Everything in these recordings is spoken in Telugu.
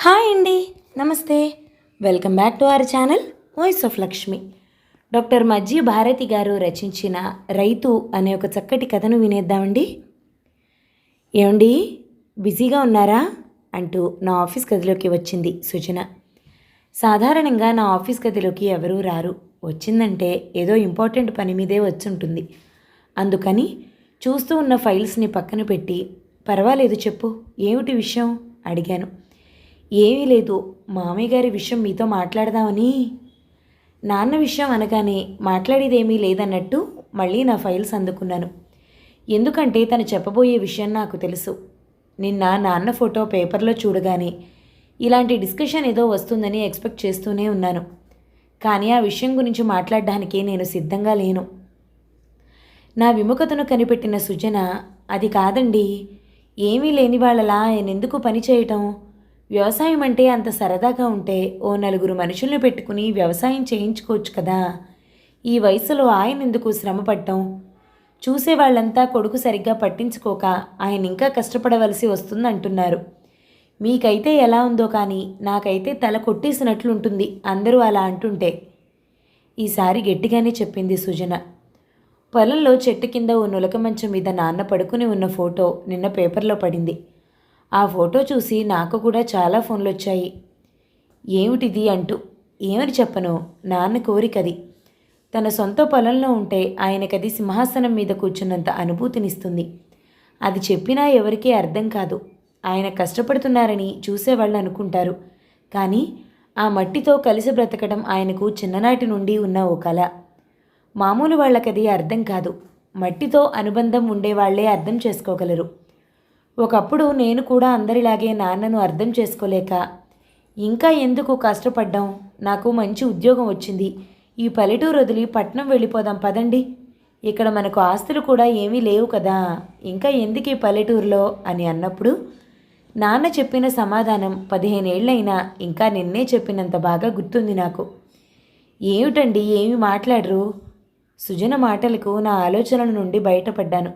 హాయ్ అండి, నమస్తే. Welcome back to our channel voice of Lakshmi. Doctor Majji Bharati గారు రచించిన రైతు అనే ఒక చక్కటి కథను వినేద్దామండి. ఏమండి, బిజీగా ఉన్నారా అంటూ నా ఆఫీస్ గదిలోకి వచ్చింది సుజన. సాధారణంగా నా ఆఫీస్ గదిలోకి ఎవరూ రారు. వచ్చిందంటే ఏదో ఇంపార్టెంట్ పని మీదే వచ్చుంటుంది. అందుకని చూస్తూ ఉన్న ఫైల్స్ని పక్కన పెట్టి, పర్వాలేదు చెప్పు, ఏమిటి విషయం అడిగాను. ఏమీ లేదు, మామయ్య గారి విషయం మీతో మాట్లాడదామని. నాన్న విషయం అనగానే మాట్లాడేదేమీ లేదన్నట్టు మళ్ళీ నా ఫైల్స్ అందుకున్నాను. ఎందుకంటే తను చెప్పబోయే విషయం నాకు తెలుసు. నిన్న నాన్న ఫోటో పేపర్లో చూడగానే ఇలాంటి డిస్కషన్ ఏదో వస్తుందని ఎక్స్పెక్ట్ చేస్తూనే ఉన్నాను. కానీ ఆ విషయం గురించి మాట్లాడడానికి నేను సిద్ధంగా లేను. నా విముఖతను కనిపెట్టిన సుజన, అది కాదండి, ఏమీ లేని వాళ్ళలా ఆయనెందుకు పని చేయటం? వ్యవసాయం అంటే అంత సరదాగా ఉంటే ఓ నలుగురు మనుషుల్ని పెట్టుకుని వ్యవసాయం చేయించుకోవచ్చు కదా. ఈ వయసులో ఆయన ఎందుకు శ్రమ పడటం? చూసేవాళ్ళంతా కొడుకు సరిగ్గా పట్టించుకోక ఆయన ఇంకా కష్టపడవలసి వస్తుందంటున్నారు. మీకైతే ఎలా ఉందో కానీ నాకైతే తల కొట్టేసినట్లుంటుంది అందరూ అలా అంటుంటే. ఈసారి గట్టిగానే చెప్పింది సుజన. పొలంలో చెట్టు కింద ఓ నులక మంచం మీద నాన్న పడుకుని ఉన్న ఫోటో నిన్న పేపర్లో పడింది. ఆ ఫోటో చూసి నాకు కూడా చాలా ఫోన్లు వచ్చాయి. ఏమిటిది అంటూ. ఏమని చెప్పను, నాన్న కోరికది. తన సొంత పొలంలో ఉంటే ఆయనకది సింహాసనం మీద కూర్చున్నంత అనుభూతినిస్తుంది. అది చెప్పినా ఎవరికీ అర్థం కాదు. ఆయన కష్టపడుతున్నారని చూసేవాళ్ళు అనుకుంటారు. కానీ ఆ మట్టితో కలిసి బ్రతకడం ఆయనకు చిన్ననాటి నుండి ఉన్న ఓ కళ. మామూలు వాళ్ళకది అర్థం కాదు. మట్టితో అనుబంధం ఉండేవాళ్లే అర్థం చేసుకోగలరు. ఒకప్పుడు నేను కూడా అందరిలాగే నాన్నను అర్థం చేసుకోలేక, ఇంకా ఎందుకు కష్టపడ్డాం, నాకు మంచి ఉద్యోగం వచ్చింది, ఈ పల్లెటూరు వదిలి పట్నం వెళ్ళిపోదాం పదండి, ఇక్కడ మనకు ఆస్తులు కూడా ఏమీ లేవు కదా, ఇంకా ఎందుకు ఈ పల్లెటూరులో అని అన్నప్పుడు నాన్న చెప్పిన సమాధానం 15 ఏళ్ళైనా ఇంకా నిన్నే చెప్పినంత బాగా గుర్తుంది నాకు. ఏమిటండి, ఏమి మాట్లాడరు? సుజన మాటలకు నా ఆలోచనల నుండి బయటపడ్డాను.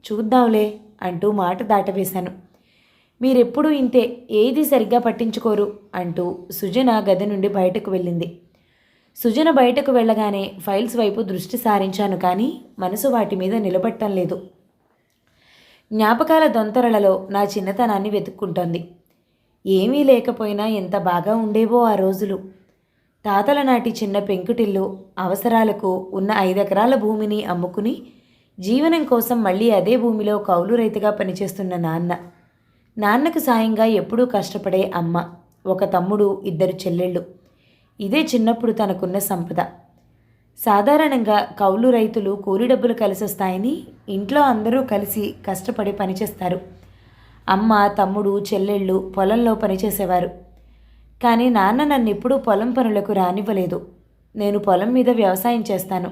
చూద్దాంలే అంటూ మాట దాటవేశాను. మీరెప్పుడూ ఇంతే, ఏది సరిగ్గా పట్టించుకోరు అంటూ సుజన గది నుండి బయటకు వెళ్ళింది. సుజన బయటకు వెళ్ళగానే ఫైల్స్ వైపు దృష్టి సారించాను, కానీ మనసు వాటి మీద నిలబట్టం లేదు. జ్ఞాపకాల దొంతరలలో నా చిన్నతనాన్ని వెతుక్కుంటోంది. ఏమీ లేకపోయినా ఎంత బాగా ఉండేవో ఆ రోజులు. తాతల నాటి చిన్న పెంకుటిల్లు, అవసరాలకు ఉన్న 5 ఎకరాల భూమిని అమ్ముకుని జీవనం కోసం మళ్ళీ అదే భూమిలో కౌలు రైతుగా పనిచేస్తున్న నాన్నకు సాయంగా ఎప్పుడూ కష్టపడే అమ్మ, ఒక తమ్ముడు, 2 చెల్లెళ్ళు. ఇదే చిన్నప్పుడు తనకున్న సంపద. సాధారణంగా కౌలు రైతులు కూలి డబ్బులు కలిసొస్తాయని ఇంట్లో అందరూ కలిసి కష్టపడి పనిచేస్తారు. అమ్మ, తమ్ముడు, చెల్లెళ్ళు పొలంలో పనిచేసేవారు. కానీ నాన్న నన్నెప్పుడూ పొలం పనులకు రానివ్వలేదు. నేను పొలం మీద వ్యవసాయం చేస్తాను,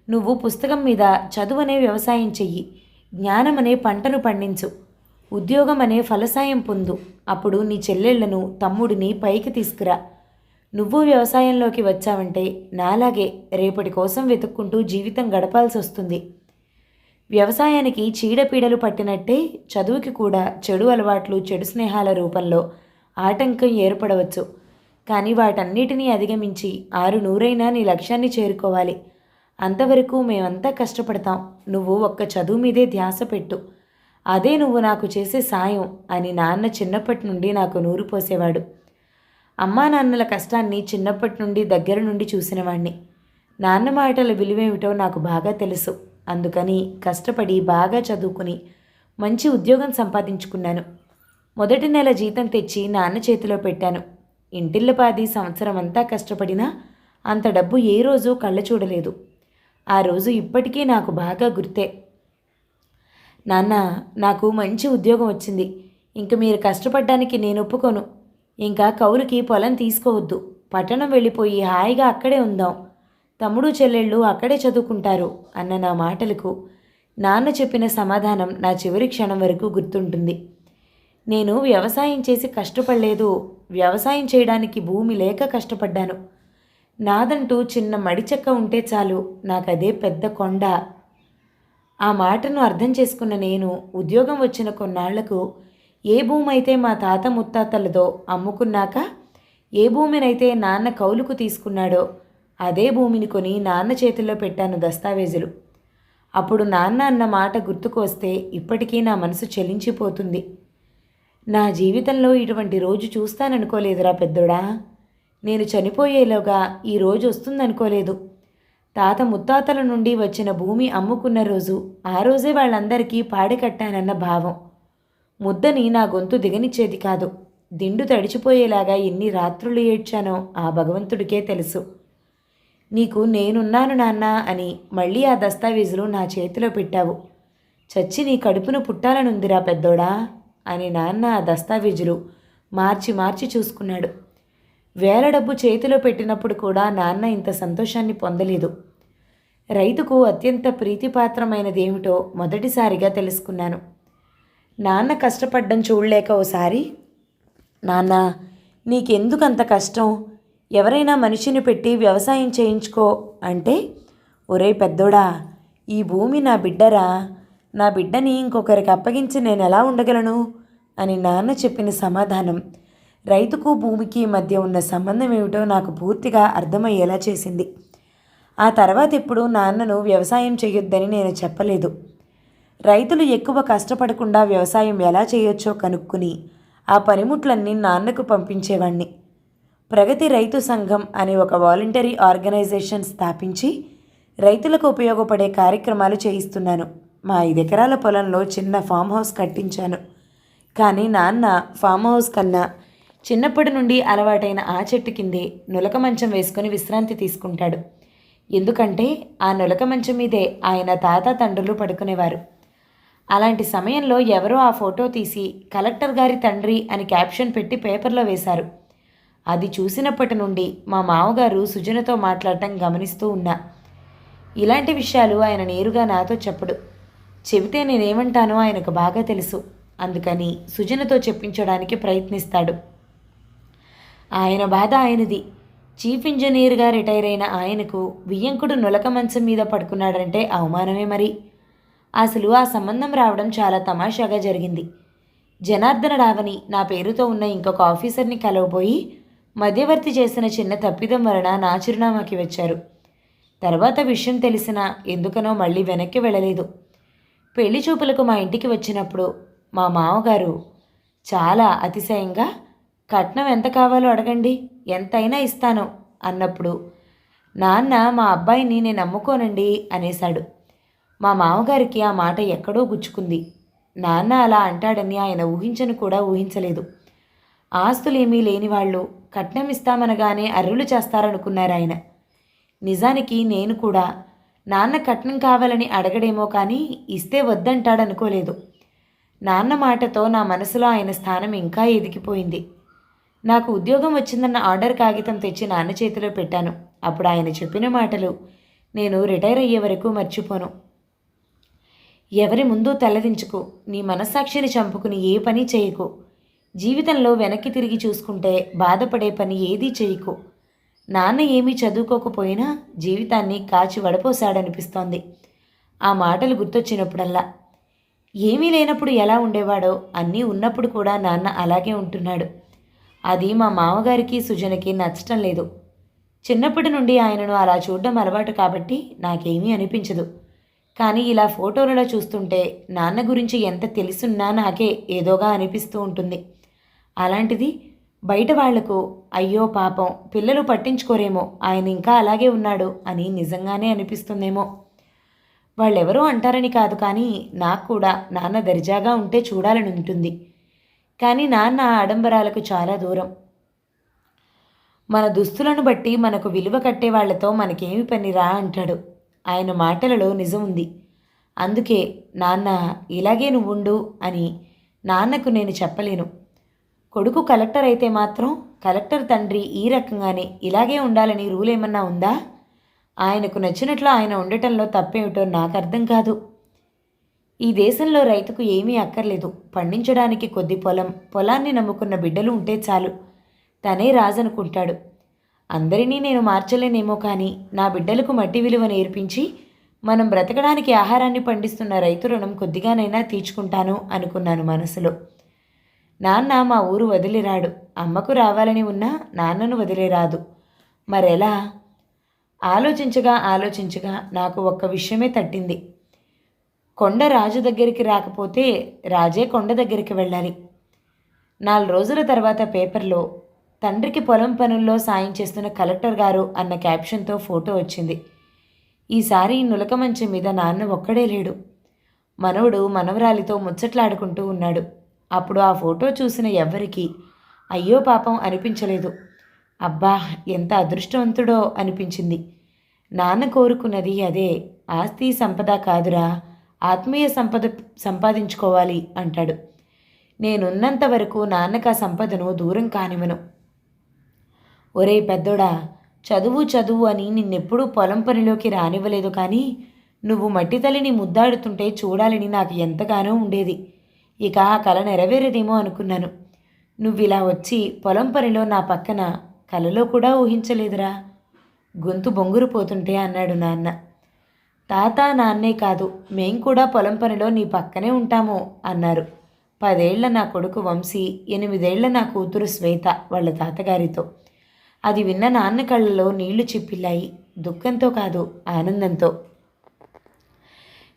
నువ్వు పుస్తకం మీద చదువనే వ్యవసాయం చెయ్యి, జ్ఞానమనే పంటను పండించు, ఉద్యోగం అనే ఫలసాయం పొందు, అప్పుడు నీ చెల్లెళ్లను, తమ్ముడిని పైకి తీసుకురా. నువ్వు వ్యవసాయంలోకి వచ్చావంటే నాలాగే రేపటి కోసం వెతుక్కుంటూ జీవితం గడపాల్సి వస్తుంది. వ్యవసాయానికి చీడపీడలు పట్టినట్టే చదువుకి కూడా చెడు అలవాట్లు, చెడు స్నేహాల రూపంలో ఆటంకం ఏర్పడవచ్చు. కానీ వాటన్నిటినీ అధిగమించి 6 నీ లక్ష్యాన్ని చేరుకోవాలి. అంతవరకు మేమంతా కష్టపడతాం, నువ్వు ఒక్క చదువు మీదే ధ్యాస పెట్టు, అదే నువ్వు నాకు చేసే సాయం అని నాన్న చిన్నప్పటి నుండి నాకు నూరు పోసేవాడు. అమ్మా నాన్నల కష్టాన్ని చిన్నప్పటి నుండి దగ్గర నుండి చూసినవాణ్ణి. నాన్న మాటల విలువేమిటో నాకు బాగా తెలుసు. అందుకని కష్టపడి బాగా చదువుకుని మంచి ఉద్యోగం సంపాదించుకున్నాను. మొదటి నెల జీతం తెచ్చి నాన్న చేతిలో పెట్టాను. ఇంటిల్లపాది సంవత్సరం అంతా కష్టపడినా అంత డబ్బు ఏ రోజు కళ్ళ చూడలేదు. ఆ రోజు ఇప్పటికీ నాకు బాగా గుర్తే. నాన్న, నాకు మంచి ఉద్యోగం వచ్చింది, ఇంక మీరు కష్టపడ్డానికి నేను ఒప్పుకోను. ఇంకా కౌలుకి పొలం తీసుకోవద్దు, పట్టణం వెళ్ళిపోయి హాయిగా అక్కడే ఉందాం, తమ్ముడు చెల్లెళ్ళు అక్కడే చదువుకుంటారు అన్న నా మాటలకు నాన్న చెప్పిన సమాధానం నా చివరి క్షణం వరకు గుర్తుంటుంది. నేను వ్యవసాయం చేసి కష్టపడలేదు, వ్యవసాయం చేయడానికి భూమి లేక కష్టపడ్డాను. నాదంటూ చిన్న మడిచెక్క ఉంటే చాలు, నాకదే పెద్ద కొండ. ఆ మాటను అర్థం చేసుకున్న నేను ఉద్యోగం వచ్చిన కొన్నాళ్లకు ఏ భూమి అయితే మా తాత ముత్తాతలదో అమ్ముకున్నాక ఏ భూమినైతే నాన్న కౌలుకు తీసుకున్నాడో అదే భూమిని కొని నాన్న చేతుల్లో పెట్టాను దస్తావేజులు. అప్పుడు నాన్న అన్న మాట గుర్తుకు వస్తే ఇప్పటికీ నా మనసు చలించిపోతుంది. నా జీవితంలో ఇటువంటి రోజు చూస్తాననుకోలేదురా పెద్దోడా. నేను చనిపోయేలోగా ఈ రోజు వస్తుందనుకోలేదు. తాత ముత్తాతల నుండి వచ్చిన భూమి అమ్ముకున్న రోజు, ఆ రోజే వాళ్ళందరికీ పాడెకట్టానన్న భావం. ముద్దని నా గొంతు దిగనిచ్చేది కాదు. దిండు తడిచిపోయేలాగా ఎన్ని రాత్రులు ఏడ్చానో ఆ భగవంతుడికే తెలుసు. నీకు నేనున్నాను నాన్న అని మళ్ళీ ఆ దస్తావేజులు నా చేతిలో పెట్టావు. చచ్చి నీ కడుపును పుట్టాలనుందిరా పెద్దోడా అని నాన్న ఆ దస్తావేజులు మార్చి మార్చి చూసుకున్నాడు. వేల డబ్బు చేతిలో పెట్టినప్పుడు కూడా నాన్న ఇంత సంతోషాన్ని పొందలేదు. రైతుకు అత్యంత ప్రీతిపాత్రమైనదేమిటో మొదటిసారిగా తెలుసుకున్నాను. నాన్న కష్టపడ్డం చూడలేక ఓసారి, నాన్న నీకెందుకంత కష్టం, ఎవరైనా మనిషిని పెట్టి వ్యవసాయం చేయించుకో అంటే, ఒరే పెద్దోడా ఈ భూమి నా బిడ్డరా, నా బిడ్డని ఇంకొకరికి అప్పగించి నేను ఎలా ఉండగలను అని నాన్న చెప్పిన సమాధానం రైతుకు భూమికి మధ్య ఉన్న సంబంధం ఏమిటో నాకు పూర్తిగా అర్థమయ్యేలా చేసింది. ఆ తర్వాత ఎప్పుడూ నాన్నను వ్యవసాయం చేయొద్దని నేను చెప్పలేదు. రైతులు ఎక్కువ కష్టపడకుండా వ్యవసాయం ఎలా చేయొచ్చో కనుక్కుని ఆ పనిముట్లన్నీ నాన్నకు పంపించేవాణ్ణి. ప్రగతి రైతు సంఘం అనే ఒక వాలంటరీ ఆర్గనైజేషన్ స్థాపించి రైతులకు ఉపయోగపడే కార్యక్రమాలు చేయిస్తున్నాను. మా 5 ఎకరాల పొలంలో చిన్న ఫామ్ హౌస్ కట్టించాను. కానీ నాన్న ఫామ్ హౌస్ కన్నా చిన్నప్పటి నుండి అలవాటైన ఆ చెట్టు కిందే నులక మంచం వేసుకొని విశ్రాంతి తీసుకుంటాడు. ఎందుకంటే ఆ నులక మంచం మీదే ఆయన తాత తండ్రులు పడుకునేవారు. అలాంటి సమయంలో ఎవరో ఆ ఫోటో తీసి కలెక్టర్ గారి తండ్రి అని క్యాప్షన్ పెట్టి పేపర్లో వేశారు. అది చూసినప్పటి నుండి మా మామగారు సుజనతో మాట్లాడటం గమనిస్తూ ఉన్నా. ఇలాంటి విషయాలు ఆయన నేరుగా నాతో చెప్పడు. చెబితే నేనేమంటానో ఆయనకు బాగా తెలుసు. అందుకని సుజనతో చెప్పించడానికి ప్రయత్నిస్తాడు. ఆయన బాధ ఆయనది. చీఫ్ ఇంజనీర్గా రిటైర్ అయిన ఆయనకు వియ్యంకుడు నులక మంచం మీద పడుకున్నాడంటే అవమానమే మరి. అసలు ఆ సంబంధం రావడం చాలా తమాషాగా జరిగింది. జనార్దన రావని నా పేరుతో ఉన్న ఇంకొక ఆఫీసర్ని కలవబోయి మధ్యవర్తి చేసిన చిన్న తప్పిదం వలన నా చిరునామాకి వచ్చారు. తర్వాత విషయం తెలిసినా ఎందుకనో మళ్ళీ వెనక్కి వెళ్ళలేదు. పెళ్లి చూపులకు మా ఇంటికి వచ్చినప్పుడు మా మామగారు చాలా అతిశయంగా, కట్నం ఎంత కావాలో అడగండి, ఎంతైనా ఇస్తాను అన్నప్పుడు నాన్న మా అబ్బాయిని నేను నమ్ముకోనండి అనేశాడు. మా మామగారికి ఆ మాట ఎక్కడో గుచ్చుకుంది. నాన్న అలా అంటాడని ఆయన ఊహించను కూడా ఊహించలేదు. ఆస్తులేమీ లేని వాళ్ళు కట్నం ఇస్తామనగానే అర్రులు చేస్తారనుకున్నారాయన. నిజానికి నేను కూడా నాన్న కట్నం కావాలని అడగడేమో కానీ ఇస్తే వద్దంటాడనుకోలేదు. నాన్న మాటతో నా మనసులో ఆయన స్థానం ఇంకా ఎదిగిపోయింది. నాకు ఉద్యోగం వచ్చిందన్న ఆర్డర్ కాగితం తెచ్చి నాన్న చేతిలో పెట్టాను. అప్పుడు ఆయన చెప్పిన మాటలు నేను రిటైర్ అయ్యే వరకు మర్చిపోను. ఎవరి ముందు తలదించుకు, నీ మనస్సాక్షిని చంపుకుని ఏ పని చేయకు. జీవితంలో వెనక్కి తిరిగి చూసుకుంటే బాధపడే పని ఏదీ చేయకు. నాన్న ఏమీ చదువుకోకపోయినా జీవితాన్ని కాచి వడపోసాడనిపిస్తోంది. ఆ మాటలు గుర్తొచ్చినప్పుడల్లా ఏమీ లేనప్పుడు ఎలా ఉండేవాడో అన్నీ ఉన్నప్పుడు కూడా నాన్న అలాగే ఉంటున్నాడు. అది మా మామగారికి సుజనకి నచ్చటం లేదు. చిన్నప్పటి నుండి ఆయనను అలా చూడడం అలవాటు కాబట్టి నాకేమీ అనిపించదు. కానీ ఇలా ఫోటోలలో చూస్తుంటే నాన్న గురించి ఎంత తెలుసున్నా నాకే ఏదోగా అనిపిస్తూ ఉంటుంది. అలాంటిది బయట వాళ్లకు అయ్యో పాపం పిల్లలు పట్టించుకోరేమో, ఆయన ఇంకా అలాగే ఉన్నాడు అని నిజంగానే అనిపిస్తుందేమో. వాళ్ళెవరో అంటారని కాదు, కానీ నాకు కూడా నాన్న దర్జాగా ఉంటే చూడాలని ఉంటుంది. కానీ నాన్న ఆడంబరాలకు చాలా దూరం. మన దుస్తులను బట్టి మనకు విలువ కట్టే వాళ్లతో మనకేమి పనిరా అంటాడు. ఆయన మాటలలో నిజం ఉంది. అందుకే నాన్న ఇలాగే నువ్వుండు అని నాన్నకు నేను చెప్పలేను. కొడుకు కలెక్టర్ అయితే మాత్రం కలెక్టర్ తండ్రి ఈ రకంగానే ఇలాగే ఉండాలని రూల్ ఏమన్నా ఉందా? ఆయనకు నచ్చినట్లు ఆయన ఉండటంలో తప్పేమిటో నాకు అర్థం కాదు. ఈ దేశంలో రైతుకు ఏమీ అక్కర్లేదు. పండించడానికి కొద్ది పొలాన్ని నమ్ముకున్న బిడ్డలు ఉంటే చాలు. తనే రాజనుకుంటాడు. అందరినీ నేను మార్చలేనేమో, కానీ నా బిడ్డలకు మట్టి విలువ నేర్పించి మనం బ్రతకడానికి ఆహారాన్ని పండిస్తున్న రైతు రుణం కొద్దిగానైనా తీర్చుకుంటాను అనుకున్నాను మనసులో. నాన్న మా ఊరు వదిలిరాడు. అమ్మకు రావాలని ఉన్నా నాన్నను వదిలేరాదు. మరెలా? ఆలోచించగా నాకు ఒక్క విషయమే తట్టింది. కొండ రాజు దగ్గరికి రాకపోతే రాజే కొండ దగ్గరికి వెళ్ళాలి. 4 రోజుల తర్వాత పేపర్లో తండ్రికి పొలం పనుల్లో సాయం చేస్తున్న కలెక్టర్ గారు అన్న క్యాప్షన్తో ఫోటో వచ్చింది. ఈసారి నులక మంచం మీద నాన్న ఒక్కడే లేడు. మనవడు మనవరాలితో ముచ్చట్లాడుకుంటూ ఉన్నాడు. అప్పుడు ఆ ఫోటో చూసిన ఎవ్వరికీ అయ్యో పాపం అనిపించలేదు. అబ్బా, ఎంత అదృష్టవంతుడో అనిపించింది. నాన్న కోరుకున్నది అదే. ఆస్తి సంపద కాదురా, ఆత్మీయ సంపద సంపాదించుకోవాలి అంటాడు. నేనున్నంత వరకు నాన్నకు ఆ సంపదను దూరం కానివ్వను. ఒరే పెద్దోడా, చదువు అని నిన్నెప్పుడూ పొలం పనిలోకి రానివ్వలేదు, కానీ నువ్వు మట్టి తల్లిని ముద్దాడుతుంటే చూడాలని నాకు ఎంతగానో ఉండేది. ఇక ఆ కల నెరవేరేదేమో అనుకున్నాను. నువ్విలా వచ్చి పొలం పనిలో నా పక్కన కలలో కూడా ఊహించలేదురా. గొంతు బొంగురు పోతుంటే అన్నాడు నాన్న. తాత, నాన్నే కాదు, మేం కూడా పొలం పనిలో నీ పక్కనే ఉంటాము అన్నారు. 10 ఏళ్ల నా కొడుకు వంశీ, 8 ఏళ్ల నా కూతురు శ్వేత వాళ్ళ తాతగారితో. అది విన్న నాన్న కళ్ళలో నీళ్లు చిప్పిల్లాయి. దుఃఖంతో కాదు, ఆనందంతో.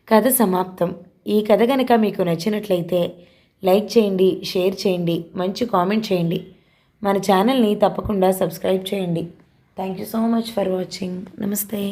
కథ సమాప్తం. ఈ కథ కనుక మీకు నచ్చినట్లయితే లైక్ చేయండి, షేర్ చేయండి, మంచి కామెంట్ చేయండి. మన ఛానల్ని తప్పకుండా సబ్స్క్రైబ్ చేయండి. Thank you so much for watching. నమస్తే.